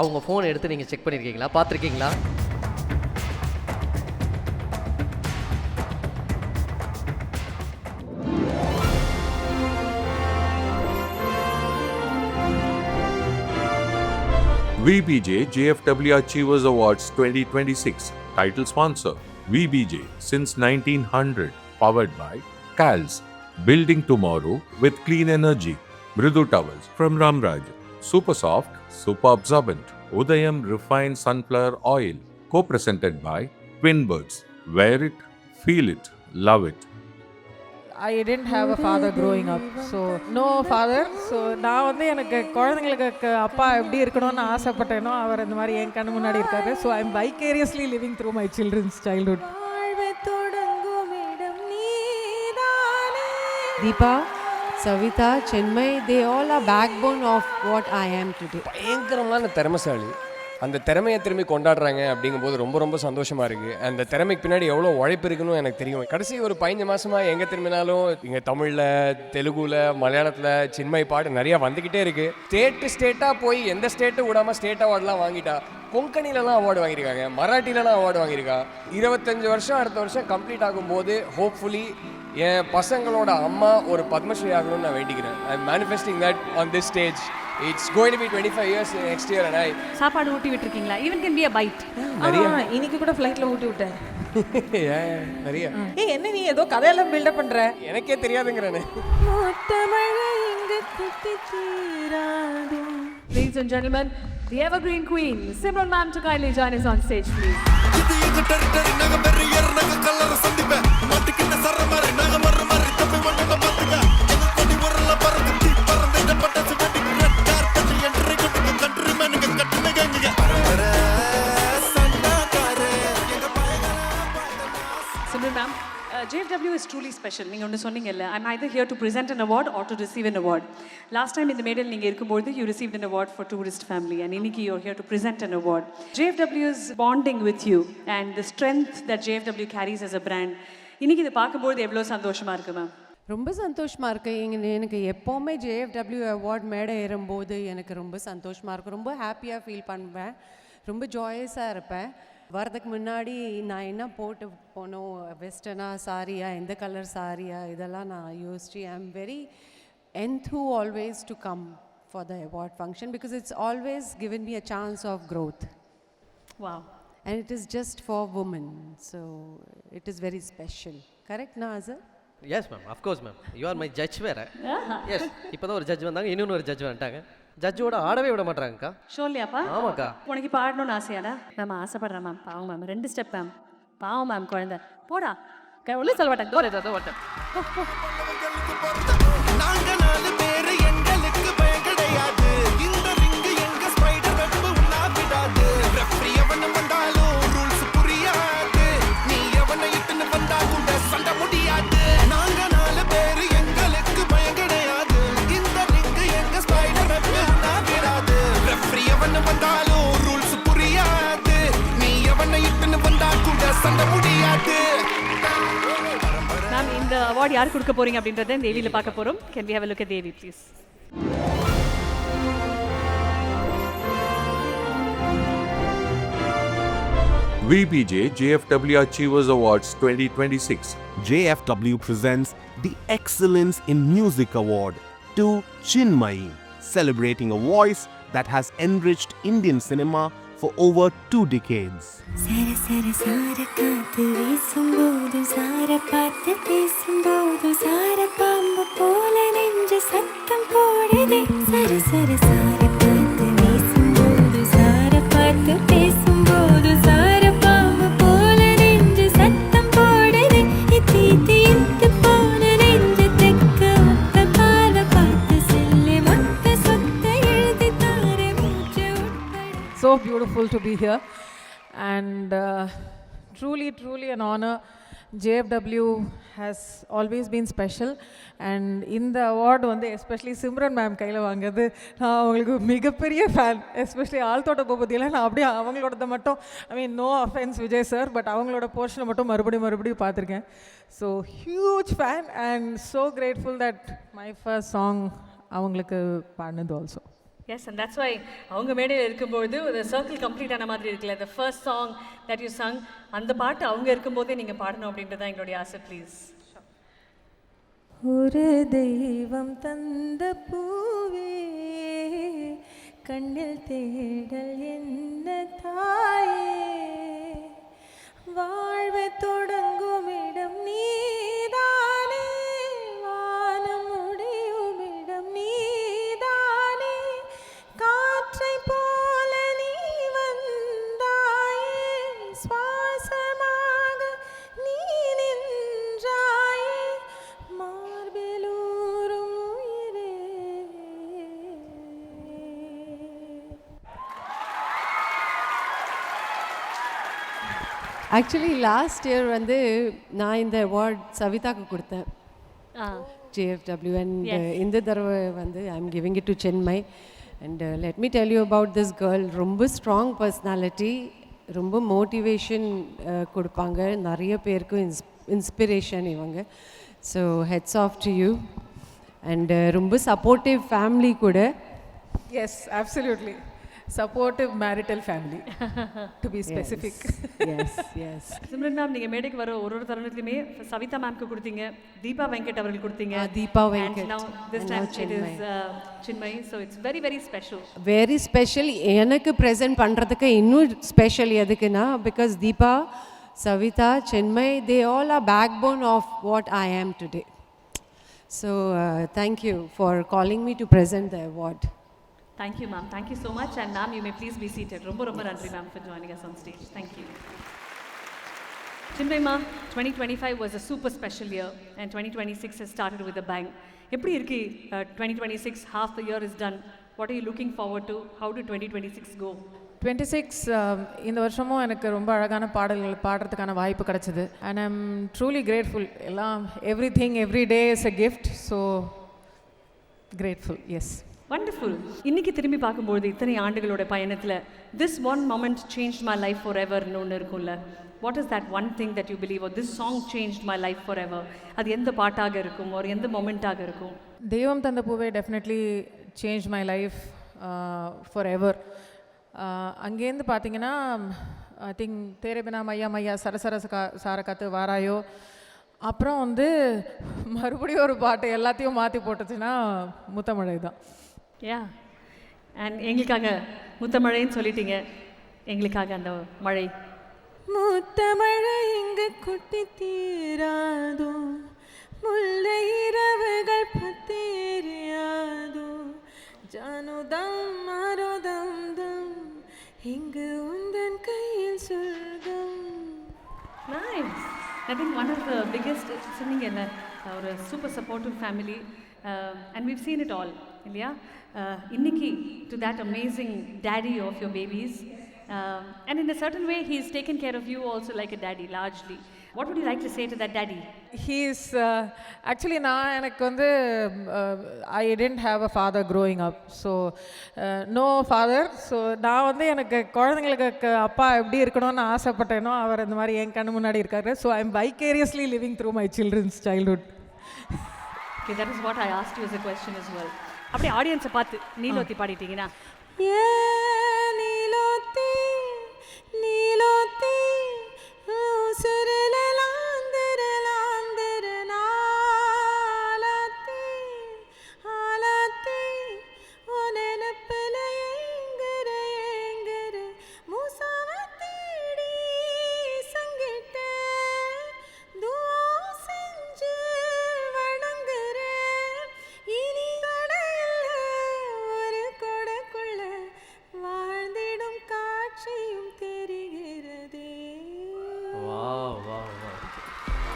அவங்க ஃபோன் எடுத்து நீங்கள் செக் பண்ணியிருக்கீங்களா, பார்த்துருக்கீங்களா? VBJ JFW Achievers Awards 2026. Title sponsor VBJ since 1900. Powered by CALS. Building tomorrow with clean energy. Mridu Towels from Ramraj. Super soft, super absorbent. Udayam refined sunflower oil. Co-presented by Twin Birds. Wear it, feel it, love it. I didn't have a father growing up, so no father. So நான் வந்து எனக்கு குழந்தைங்களுக்கு அப்பா எப்படி இருக்கணும்னு ஆசைப்பட்டேனோ அவர் இந்த மாதிரி என் கண்ணு முன்னாடி இருக்காரு. So I'm vicariously living through my children's childhood. Deepa, Savita, Chinmay, they all are backbone of what I am today. பயங்கரமான திறமைசாலி. அந்த திறமையை திரும்பி கொண்டாடுறாங்க அப்படிங்கும்போது ரொம்ப ரொம்ப சந்தோஷமாக இருக்குது. அந்த திறமைக்கு பின்னாடி எவ்வளோ உழைப்பு இருக்குன்னு எனக்கு தெரியும். கடைசி ஒரு 15 மாதமாக எங்கே திரும்பினாலும் இங்கே தமிழில், தெலுங்குல, மலையாளத்தில் சின்மய் பாட்டு நிறையா வந்துக்கிட்டே இருக்குது. ஸ்டேட்டாக போய் எந்த ஸ்டேட்டும் விடாமல் ஸ்டேட் அவார்டெலாம் வாங்கிட்டா. கொங்கணிலலாம் அவார்டு வாங்கியிருக்காங்க, மராட்டிலலாம் அவார்டு வாங்கியிருக்கா. 25 வருஷம் அடுத்த வருஷம் கம்ப்ளீட் ஆகும்போது ஹோப்ஃபுல்லி என் பசங்களோட அம்மா ஒரு பத்மஸ்ரீ ஆகணும்னு நான் வேண்டிக்கிறேன். I am manifesting that on this stage. It's going to be 25 years next year and சாப்பாடு ஊட்டி விட்டுருக்கீங்களா? even can be a bite. இன்னைக்கு கூட ஃப்ளைட்ல ஊட்டி விட்டேன். நிறைய. என்ன நீ ஏதோ கதையெல்லாம் பில்டப் பண்ற? எனக்கே தெரியாதுங்கறனே. Ladies and gentlemen, the evergreen queen Simran ma'am to kindly join us on stage please. Simran ma'am, JFW is truly special. நீங்க ஒன்னு சொன்னீங்கல்ல, I'm either here to present an award or to receive an award. Last time இந்த மேடையில் நீங்க இருக்கும்போது you received an award for tourist family and இன்னைக்கு you're here to present an award. JFW's bonding with you and the strength that JFW carries as a brand. இன்னைக்கு இதை பார்க்கும்போது எவ்வளோ சந்தோஷமா இருக்கு மேம்? ரொம்ப சந்தோஷமாக இருக்குது. எனக்கு எப்போவுமே JFW அவார்ட் மேடை ஏறும்போது எனக்கு ரொம்ப சந்தோஷமாக இருக்கும். ரொம்ப ஹாப்பியாக ஃபீல் பண்ணுவேன், ரொம்ப ஜாயஸாக இருப்பேன். வரதுக்கு முன்னாடி நான் என்ன போட்டு போனோம், வெஸ்டர்னா சாரியா, எந்த கலர் சாரியா, இதெல்லாம் நான் யோசிச்சு I am very enthused always to come for the award function because it's always given me a chance of growth. Wow. And it is just for women, so it is very special. Correct na Azhar? Yes ma'am, of course ma'am. You are my judge வேற. Yes. இப்போதான் ஒரு judge வந்தாங்க, இன்னொரு ஒரு judge வந்துட்டாங்க. ஜட்ஜோட ஆடவே விட மாட்டாங்கக்கா. ஷோல்லியாப்பா? ஆமாக்கா. உனக்கு இப்போ ஆடணும்னு ஆசையாடா? மேம் ஆசைப்படுறேன் மேம். பாவம் மேம், 2 ஸ்டெப் மேம். பாவம் மேம் குழந்தை. போடா ஒன்றும் சொல்ல மாட்டேன். தோற ஓட்டம். மேம், இந்த அவார்ட் யார் கொடுக்க போறீங்க அப்படின்றத இந்த ஏவியில் பார்க்க போறோம். Can we have a look at the AV please? VBJ JFW Achievers Awards 2026. JFW presents the Excellence in Music Award to Chinmayi, celebrating a voice that has enriched Indian cinema for over 2 decades. So beautiful to be here and truly an honor. JFW has always been special and இந்த award வந்து especially Simran ma'am கையில் வாங்குறது நான் அவங்களுக்கு மிகப்பெரிய fan. Especially ஆழ்த்தோட்ட பூபதியில் நான் அப்படியே அவங்களோட மட்டும் I mean no offence Vijay sir, but அவங்களோட போர்ஷனை மட்டும் மறுபடியும் பார்த்துருக்கேன். So huge fan and so grateful that my first song அவங்களுக்கு பாடினது also. Yes and that's why அவங்க மேடையில் இருக்கும்போது ஒரு சர்க்கிள் கம்ப்ளீட் ஆன மாதிரி இருக்குல்ல the first song that you sung அந்த பாட்டு அவங்க இருக்கும்போதே நீங்கள் பாடணும் அப்படின்றது தான் எங்களுடைய ஆசை ப்ளீஸ். ஒரு தெய்வம் தந்த பூவே கண்ணில் தேடல் என்ன தாயே வாழ்வை தொடங்கும் இடம் நீதானே வானம் முடியும் இடம் நீதானே காற்றை போல நீ வந்தாயே சுவாசமாக நீ நின்றாயே மார்பிலூரும் உயிரே. ஆக்சுவலி லாஸ்ட் இயர் வந்து நான் இந்த அவார்ட் சவிதாக்கு கொடுத்தேன் JFW அண்ட் இந்த தடவை வந்து I am giving it to Chinmayi and let me tell you about this girl. ரொம்ப ஸ்ட்ராங் பர்சனாலிட்டி, ரொம்ப மோட்டிவேஷன் கொடுப்பாங்க நிறைய பேருக்கு, இன்ஸ்பிரேஷன் இவங்க. So hats off to you and ரொம்ப சப்போர்ட்டிவ் ஃபேமிலி கூட. Yes, absolutely. Supportive marital family, to be specific. Yes yes Simran ma'am நீங்கள் மேடைக்கு வர ஒரு தருணத்துலையுமே சவிதா மேம்க்கு கொடுத்தீங்க, தீபா வெங்கட் அவர்கள் கொடுத்தீங்க, Deepa Venkat and now this time it is Chinmay, so it's very very special. Very special. எனக்கு ப்ரெசென்ட் பண்ணுறதுக்கு இன்னும் ஸ்பெஷல் எதுக்குன்னா because Deepa, Savitha, Chinmayi, they all are backbone of what I am today. So thank you for calling me to present the award. Thank you ma'am, thank you so much and ma'am you may please be seated. ரொம்ப நன்றி ma'am for joining us on stage. Thank you. Chinmay ma, 2025 was a super special year and 2026 has started with a bang. எப்படி இருக்கு 2026, half the year is done. What are you looking forward to? How do 2026 go? 26 இந்த வருஷமும் எனக்கு ரொம்ப அழகான பாடல்கள் பாடுறதுக்கான வாய்ப்பு கிடைச்சது. And I am truly grateful. எல்லாம் everything every day is a gift. So grateful. Yes. Wonderful. இன்னைக்கு திரும்பி பார்க்கும்போது இத்தனை ஆண்டுகளோட பயணத்தில் this one moment changed my life foreverன்னு ஒன்று இருக்கும்ல. What is that one thing that you believe or this song changed my life forever? அது எந்த பாட்டாக இருக்கும் ஒரு எந்த மொமெண்ட்டாக இருக்கும்? தெய்வம் தந்த பூவே definitely change my life for ever. அங்கேருந்து பார்த்தீங்கன்னா ஐ திங்க் தேரே பினா மையா மையா சரசர சார காத்து வாராயோ, அப்புறம் வந்து மறுபடியும் ஒரு பாட்டு எல்லாத்தையும் மாற்றி போட்டுச்சுன்னா முத்தமழை தான். யா அண்ட் எங்களுக்காக முத்தமழைன்னு சொல்லிட்டீங்க, எங்களுக்காக அந்த மழை. முத்தமழை இங்கு குட்டி தீராதோ, முல்லை இரவுகள் பத்தேறியாதோ, ஜானுதம் மாரோதம் தம் இங்கு உந்தன் கையில் சொர்க்கம். Nice. I think one of the biggest சொன்னீங்க இல்லை ஒரு super supportive family and we've seen it all இல்லையா? இன்னைக்கு to that amazing daddy of your babies and in a certain way he's taken care of you also like a daddy largely. What would you like to say to that daddy? He is actually நான் எனக்கு வந்து I didn't have a father growing up, so no father. So நான் வந்து எனக்கு குழந்தைங்களுக்கு அப்பா எப்படி இருக்கணும்னு ஆசைப்பட்டேனோ அவர் இந்த மாதிரி என் கண்ணு முன்னாடி இருக்காரு. So I am vicariously living through my children's childhood. Okay, that is what I asked you as a question as well. அப்படியே ஆடியன்ஸை பார்த்து நீலோத்தி பாடிட்டீங்கன்னா நீலோத்தி நீலோத்தி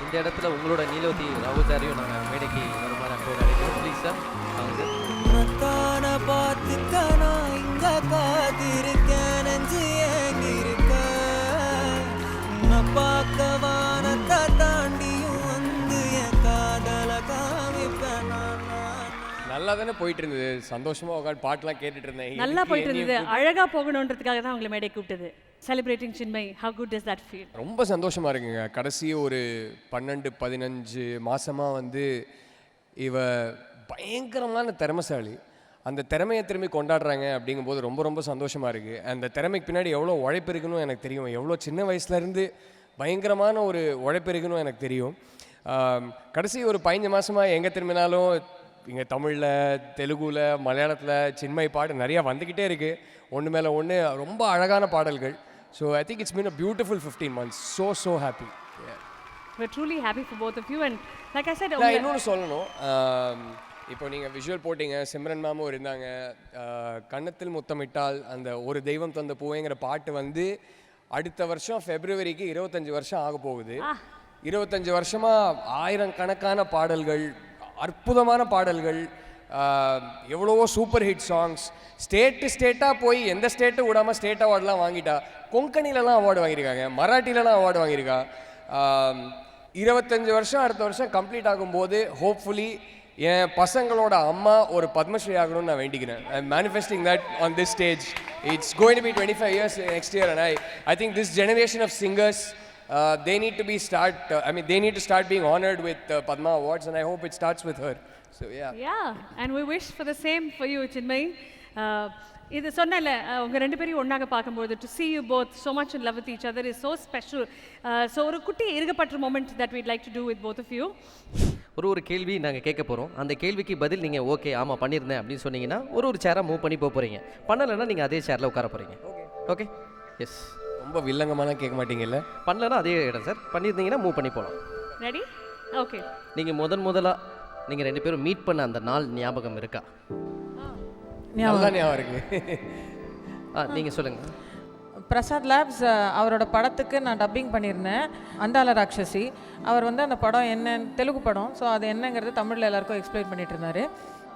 இந்த இடத்துல உங்களோட நீலோதி ராகுசாரியும் நாங்கள் மேடைக்கு வருமாறு அன்போடு அழைக்கிறோம். Please sir. மத்தான பார்த்துக்க நான் இங்க காத்திருக்கேன், நெஞ்சு ஏங்கிருக்க நான் பார்க்க வானத்தை தாண்டியும் வந்து என் காதல காமிப்பேன். நல்லா தானே போயிட்டு இருந்தது, சந்தோஷமா உட்காந்து பாட்டுலாம் கேட்டுட்டு இருந்தேன். நல்லா போயிட்டு இருந்தது, அழகா போகணுன்றதுக்காக தான் உங்களை மேடை கூப்பிட்டது. Celebrating Chinmay, how good does that feel? ரொம்ப சந்தோஷமா இருக்குங்க. கடைசி ஒரு 12-15 மாசமா வந்து இவ பயங்கரமான திறமைசாலி. அந்த திறமையை திரும்பி கொண்டாடுறாங்க அப்படிங்கும்போது ரொம்ப ரொம்ப சந்தோஷமாக இருக்குது. அந்த திறமைக்கு பின்னாடி எவ்வளோ உழைப்பு இருக்குன்னு எனக்கு தெரியும். எவ்வளோ சின்ன வயசுலேருந்து பயங்கரமான ஒரு உழைப்பு இருக்குன்னு எனக்கு தெரியும். கடைசி ஒரு 15 மாதமாக எங்கே திரும்பினாலும் இங்கே தமிழில், தெலுங்குல, மலையாளத்தில் சின்மயி பாட்டு நிறையா வந்துக்கிட்டே இருக்குது. ஒன்று மேலே ஒன்று ரொம்ப அழகான பாடல்கள். So I think it's been a beautiful 15 months. So happy. We're truly happy for both of you and like I said நான் இன்னொன்று சொல்லணும். இப்போ நீங்கள் விஷுவல் போட்டிங்க, சிம்ரன் மேமும் இருந்தாங்க. கன்னத்தில் முத்தமிட்டால் அந்த ஒரு தெய்வம் தந்த பூவைங்கிற பாட்டு வந்து அடுத்த வருஷம் ஃபெப்ரவரிக்கு 25 வருஷம் ஆக போகுது. 25 வருஷமாக ஆயிரக்கணக்கான பாடல்கள், அற்புதமான பாடல்கள், எவ்வளவோ சூப்பர் ஹிட் சாங்ஸ், ஸ்டேட்டாக போய் எந்த ஸ்டேட்டும் விடாமல் ஸ்டேட் அவார்டெலாம் வாங்கிட்டா. கொங்கணிலலாம் அவார்டு வாங்கியிருக்காங்க, மராட்டிலலாம் அவார்டு வாங்கியிருக்கா. 25 வருஷம் அடுத்த வருஷம் கம்ப்ளீட் ஆகும்போது ஹோப்ஃபுல்லி என் பசங்களோட அம்மா ஒரு பத்மஸ்ரீ ஆகணும்னு நான் வேண்டிக்கிறேன். I am manifesting that on this stage. It's going to be 25 years next year and I think this generation of singers they need to start being honored with Padma Awards and I hope it starts with her. So yeah, and we wish for the same for you Chinmay. இது சொன்னல உங்க ரெண்டு பேரையும் ஒன்னாக பார்க்கும்போது to see you both so much in love with each other is so special. So ஒரு குட்டி இருகப்பட்ட moment that we'd like to do with both of you. ஒரு கேள்வி நாங்கள் கேட்க போகிறோம். அந்த கேள்விக்கு பதில் நீங்கள் ஓகே ஆமாம் பண்ணியிருந்தேன் அப்படின்னு சொன்னீங்கன்னா ஒரு சேரை மூவ் பண்ணி போக போகிறீங்க. பண்ணலைன்னா நீங்கள் அதே சேரில் உட்கார போகிறீங்க. Okay yes. ரொம்ப வில்லங்கமாலாம் கேட்க மாட்டீங்கல்ல? பண்ணலைன்னா அதே இடம் சார். பண்ணியிருந்தீங்கன்னா மூவ் பண்ணி போகலாம். ரெடி? ஓகே. நீங்கள் முதலாக நீங்கள் ரெண்டு பேரும் மீட் பண்ண அந்த நாள் ஞாபகம் இருக்கா? ஞாபகம் இருக்கு. நீங்கள் சொல்லுங்கள். பிரசாத் லேப்ஸ் அவரோட படத்துக்கு நான் டப்பிங் பண்ணியிருந்தேன், அந்தால ராட்சசி. அவர் வந்து அந்த படம் என்ன தெலுங்கு படம், ஸோ அது என்னங்கிறது தமிழில் எல்லாருக்கும் எக்ஸ்பிளைன் பண்ணிட்டு இருந்தார்.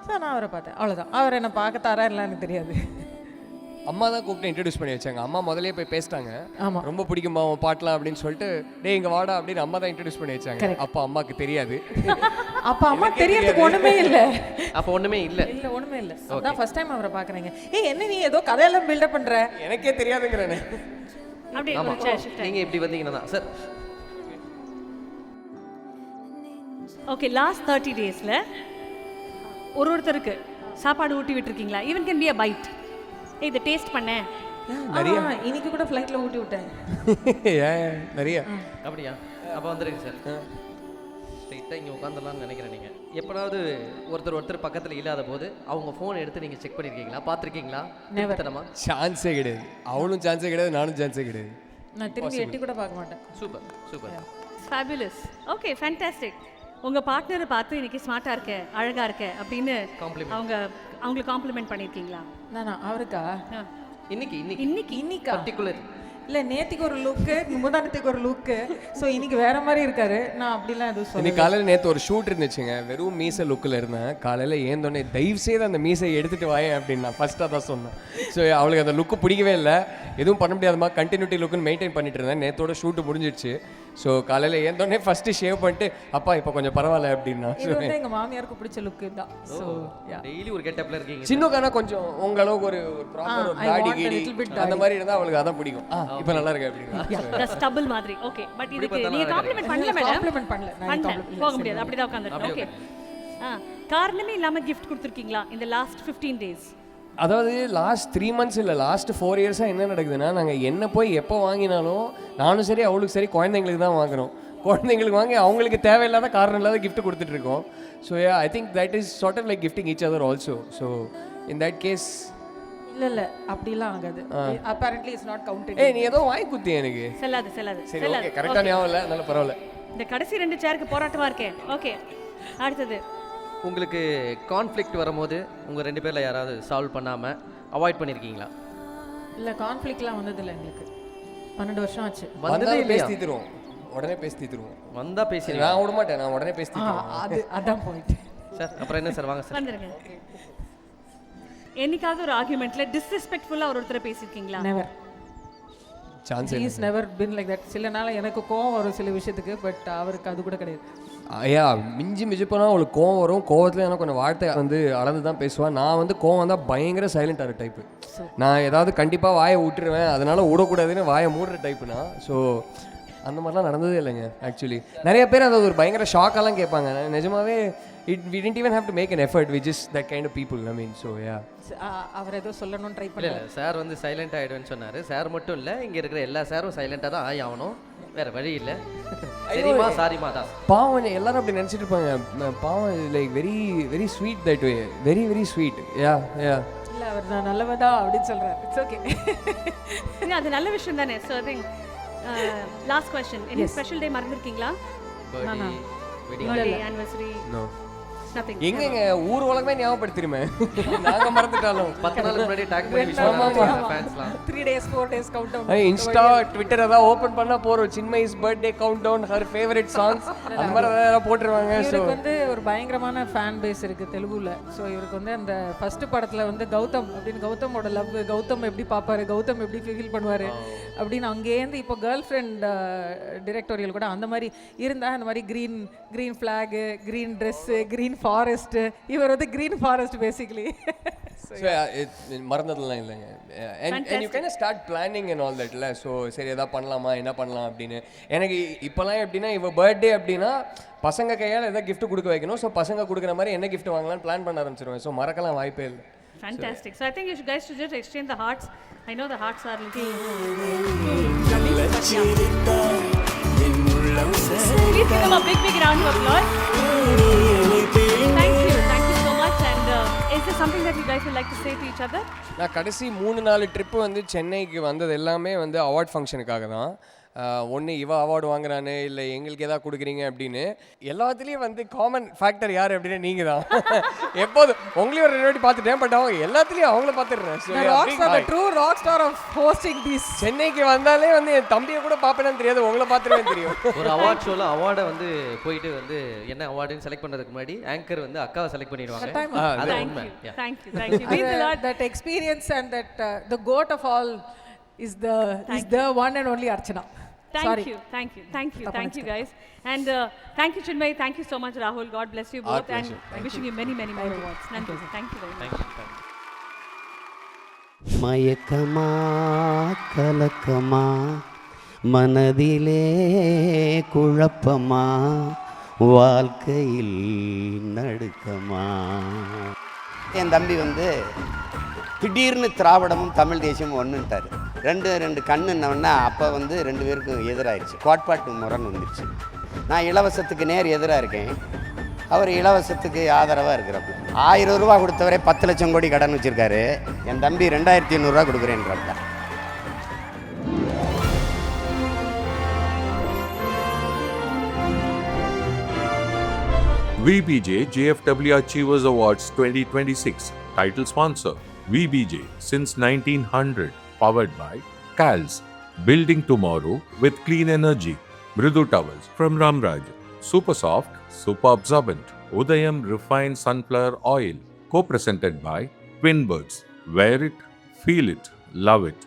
ஸோ நான் அவரை பார்த்தேன், அவ்வளோதான். அவர் என்னை பார்க்கத்தாரா இல்லை எனக்கு தெரியாது. அம்மா தான் கூப்பிட்டு இன்ட்ரடியூஸ் பண்ணி வச்சாங்க. அம்மா முதலே போய் பேசிட்டாங்க. ஆமாம், ரொம்ப பிடிக்குமா அவன் பாட்டலாம் அப்படின்னு சொல்லிட்டு, டே இங்கே வாடா அப்படின்னு அம்மா தான் இன்ட்ரடியூஸ் பண்ணி வச்சாங்க. அப்போ அம்மாவுக்கு தெரியாது. அப்போ அம்மா தெரியறதுக்கு ஒன்றுமே இல்லை. அப்போ ஒன்றுமே இல்லை. ஒன்றுமே இல்லை. அதான் ஃபர்ஸ்ட் டைம் அவரை பார்க்குறீங்க. என்ன நீ ஏதோ கதையெல்லாம் பில்டப் பண்ணுற? எனக்கே தெரியாதுங்கிறேன். அப்படியே நீங்கள் இப்படி வந்தீங்கன்னா தான் சார். ஓகே, லாஸ்ட் 30 daysல ஒருத்தருக்கு சாப்பாடு ஊட்டி விட்டுருக்கீங்களா? Even can be a bite. இதை டேஸ்ட் பண்ணேன். நிறைய இன்னைக்கு கூட ஃப்ளைட்டில் ஊட்டி விட்டேன். நிறைய. அப்படியா? அப்போ வந்துடுங்க சார். ஸ்ட்ரெயிட்டாக இங்கே உட்காந்துடலாம்னு நினைக்கிறேன். நீங்கள் எப்போனாவது ஒருத்தர் பக்கத்தில் இல்லாத போது அவங்க ஃபோன் எடுத்து நீங்கள் செக் பண்ணியிருக்கீங்களா, பார்த்துருக்கீங்களா? நினைவத்தனமா? சான்ஸே கிடையாது. அவளும் சான்ஸே கிடையாது, நானும் சான்ஸே கிடையாது. நான் திரும்பி எட்டி கூட பார்க்க மாட்டேன். Super super. Fabulous. Okay, fantastic. உங்கள் பார்ட்னரை பார்த்து இன்னைக்கு ஸ்மார்ட்டாக இருக்க, அழகாக இருக்க அப்படின்னு அவங்களுக்கு காம்ப்ளிமெண்ட் பண்ணியிருக்கீங்களா? நானா அவருக்கா? இன்னைக்கு பர்டிகுலர் இல்லை, நேற்றுக்கு ஒரு லுக்கு, முந்தானத்துக்கு ஒரு லுக்கு. ஸோ இன்னைக்கு வேற மாதிரி இருக்காரு. நான் அப்படிலாம் எதுவும் சொல்ல. இன்னைக்கு காலையில் நேற்று ஒரு ஷூட் இருந்துச்சுங்க. வெறும் மீசை லுக்கில் இருந்தேன். காலையில் ஏந்தோடனே தயவு செய்து அந்த மீசையை எடுத்துகிட்டு வாயேன் அப்படின்னு நான் ஃபஸ்ட்டாக தான் சொன்னேன். ஸோ அவளுக்கு அந்த லுக்கு பிடிக்கவே இல்லை. எதுவும் பண்ண முடியாதமா, கண்டினியூட்டி லுக்குன்னு மெயின்டைன் பண்ணிட்டு இருந்தேன். நேற்றோட ஷூட்டு முடிஞ்சிடுச்சு. ஸோ காலையில் ஏந்தோடனே ஃபஸ்ட்டு ஷேவ் பண்ணிட்டு அப்பா இப்போ கொஞ்சம் பரவாயில்ல அப்படின்னா. இது வந்து எங்கள் மாமியாருக்கு பிடிச்ச லுக்கு தான். ஸோ டெய்லி ஒரு கெட்டப்பில் இருக்கீங்க. சின்னக்கானா கொஞ்சம் உங்க அளவுக்கு ஒரு ப்ராப்பர் தாடி கீடி அந்த மாதிரி இருந்தால் அவளுக்கு அதான் பிடிக்கும். இப்போ நல்லா இருக்கு அப்படின்னு. ஸ்டபிள் மாதிரி. ஓகே, பட் இதுக்கு நீங்க காம்ப்ளிமெண்ட் பண்ணல மேடம். காம்ப்ளிமெண்ட் பண்ணல. போக முடியாது, அப்படிதான் உட்கார்ந்திருக்கேன். ஓகே. காரணமே இல்லாம gift கொடுத்திருக்கீங்களா இந்த லாஸ்ட் 15 days? அதாவது லாஸ்ட் 3 months இல்லை, லாஸ்ட் 4 years என்ன நடக்குதுன்னா, நாங்கள் என்ன போய் எப்போ வாங்கினாலும் நானும் சரி அவளுக்கு சரி குழந்தைங்களுக்கு தான் வாங்குறோம். குழந்தைங்களுக்கு வாங்கி அவங்களுக்கு தேவையில்லாத காரணம் இல்லாத கிஃப்ட் கொடுத்துட்ருக்கோம். So I think that is sort of like gifting each other also. So in that case இல்ல அப்படிலாம் ஆகாது. apparently it's not counted. நீ ஏதோ வாங்கி குத்தி எனக்கு செல்லாது. சரி, ஓகே, கரெக்டாக ஞாபகம் இல்லை, அதனால பரவாயில்ல. இந்த கடைசி 2 சேருக்கு போராட்டமா இருக்கேன். ஓகே, அடுத்தது உங்களுக்கு கான்ஃப்ளிக்ட் வரும்போது உங்கள் 2 பேரில் யாராவது சால்வ் பண்ணாமல் அவாய்ட் பண்ணியிருக்கீங்களா? இல்லை, கான்ஃப்ளிக்ட்லாம் வந்ததில்லை எங்களுக்கு. 12 வருஷம் ஆச்சு. வந்ததே இல்லையா? பேசி தருவோம், உடனே பேசி தருவோம். வந்தால் பேசி நான் விட மாட்டேன், நான் உடனே பேசி தருவேன். அதான் போயிட்டு சார். அப்புறம் என்ன சார், வாங்க சார் வந்துருங்க. என்னைக்காவது ஒரு ஆர்குமெண்ட்ல டிஸ்ரெஸ்பெக்ட்ஃபுல்லா ஒருத்தரை பேசியிருக்கீங்களா? Never. Chance he is never been like that. சில நாள் எனக்கு கோவம் வரும் சில விஷயத்துக்கு, பட் அவருக்கு அது கூட கிடையாது. ஐயா, மிஞ்சி போனால் அவளுக்கு கோவம் வரும். கோவத்தில் எனக்கு கொஞ்சம் வார்த்தை வந்து அளந்து தான் பேசுவான். நான் வந்து கோவம் வந்தால் பயங்கர சைலண்டாகிற டைப்பு. நான் ஏதாவது கண்டிப்பாக வாயை விட்டுருவேன், அதனால் விடக்கூடாதுன்னு வாயை மூடுற டைப்புனா. ஸோ அந்த மாதிரிலாம் நடந்ததே இல்லைங்க. ஆக்சுவலி நிறைய பேர் அதை ஒரு பயங்கர ஷாக்கெல்லாம் கேட்பாங்க. நிஜமாவே we didn't even have to make an effort. We just that kind of people. I mean, so yeah. அவர் ஏதோ சொல்லணும்னு ட்ரை இல்லை பண்ணல. இல்லை சார் வந்து சைலண்ட் ஆகிடுவேன்னு சொன்னார். சார் மட்டும் இல்லை, இங்கே இருக்கிற எல்லா சாரும் சைலண்டாக தான் ஆகி ஆகணும், வேறு வழி இல்லை. சரிம்மா சாரிம்மா தான். பாவம் எல்லாரும் அப்படி நினச்சிட்டு இருப்பாங்க. பாவம் like very very sweet that way, very very sweet. Yeah yeah இல்லை அவர் நான் நல்லவதா அப்படின்னு சொல்கிறார். It's okay. அது நல்ல விஷயம் தானே. So I think last question, any special day மறந்துருக்கீங்களா? Birthday, wedding, birthday, anniversary? No. Nothing. எங்கங்க ஊர் உலகமே ஞாபகப்படுத்திருமே நாங்க மறந்துட்டாலும். 10 நாளுக்கு முன்னாடி டாக் பண்ணி விஷ் ஃபேன்ஸ்லாம் 3 days 4 days countdown. Insta Twitter ஏதாவது ஓப்பன் பண்ணா போறோம், Chinmayi's birthday countdown, her favourite songs அந்த மாதிரி ஏதாவது போட்டுருவாங்க. ஸோ இவருக்கு வந்து ஒரு பயங்கரமான ஃபேன் பேஸ் இருக்கு தெலுங்குல. ஸோ இவருக்கு வந்து அந்த ஃபர்ஸ்ட் படத்துல வந்து கௌதம் அப்படின்னு கௌதமோட லவ், கௌதம் எப்படி பார்ப்பாரு, கௌதம் எப்படி ஃபீல் பண்ணுவாரு அப்படின்னு அங்கேருந்து இப்போ கேர்ள் ஃப்ரெண்ட் டிரெக்டோரியல் கூட அந்த மாதிரி இருந்தா அந்த மாதிரி green flag, green dress, green forest. இவர் வந்து க்ரீன் ஃபாரஸ்ட் பேசிக்கலி. மறந்ததெல்லாம் இல்லைங்க. And you can start planning and all தட்ல. ஸோ சரி எதாவது பண்ணலாமா, என்ன பண்ணலாம் அப்படின்னு. எனக்கு இப்போலாம் எப்படின்னா, இவ பர்த்டே அப்படின்னா பசங்க கையால் எதாவது gift கொடுக்க வைக்கணும். ஸோ பசங்க கொடுக்குற மாதிரி என்ன gift வாங்கலாம்னு பிளான் பண்ண ஆரம்பிச்சிருவேன். ஸோ மறக்கலாம் வாய்ப்பே இல்லை. Fantastic. So I think you guys should just exchange the hearts. I know the hearts are little. Please give them a big round of applause. Thank you so much. And is there something that you guys would like to say to each other? நான் கடைசி 3-4 trip வந்து சென்னைக்கு வந்தது எல்லாமே வந்து award ஃபங்க்ஷனுக்காக தான். ஒன்று இவ அவார்டு வாங்குறானு, இல்லை எங்களுக்கு எதாவது கொடுக்குறீங்க அப்படின்னு. எல்லாத்துலேயும் வந்து காமன் ஃபேக்டர் யார் அப்படின்னா நீங்கள் தான். எப்போதும் உங்களையும் ஒரு 2 வாட்டி பார்த்துட்டேன், பட் அவங்க எல்லாத்துலேயும் அவங்கள பார்த்துடுறேன். True rock star of hosting this. சென்னைக்கு வந்தாலே வந்து என் தம்பியை கூட பார்ப்பேன்னு தெரியாது, உங்களை பார்த்துருவேன் தெரியும். ஒரு அவார்ட் ஷோவில் அவார்டை வந்து போயிட்டு வந்து என்ன அவார்டுன்னு செலக்ட் பண்ணுறதுக்கு முன்னாடி ஆங்கர் வந்து அக்காவை செலக்ட் பண்ணிடுவாங்க. அது உண்மை. Thank you. Means a lot. That experience and that the goat of all is the one and only Archana. Thank you guys. And thank you Chinmay, thank you so much Rahul. God bless you both. And wishing you many more awards. Thank you very much. மயக்கமா கலக்கமா மனதிலே குழப்பமா வாழ்க்கையில் நடுக்கமா. என் தம்பி வந்து திடீர்னு திராவிடமும் தமிழ் தேசியமும் ஒன்றுட்டார். ரெண்டு கண்ணுன்னொன்னா அப்போ வந்து 2 பேருக்கும் எதிராகிடுச்சு, கோட்பாட்டு முரண் வந்துடுச்சு. நான் இலவசத்துக்கு நேர் எதிராக இருக்கேன், அவர் இலவசத்துக்கு ஆதரவாக இருக்கிறப்ப 1000 ரூபா கொடுத்தவரே 10 லட்சம் கோடி கடன் வச்சுருக்காரு. என் தம்பி 2800 ரூபா கொடுக்குறேன்றாப்ல. VBJ JFW Achievers Awards 2026. Title sponsor VBJ since 1900. Powered by CALS. Building tomorrow with clean energy. Mridu towels from Ramraj. Super soft, super absorbent. Udayam refined sunflower oil. Co-presented by Twin Birds. Wear it, feel it, love it.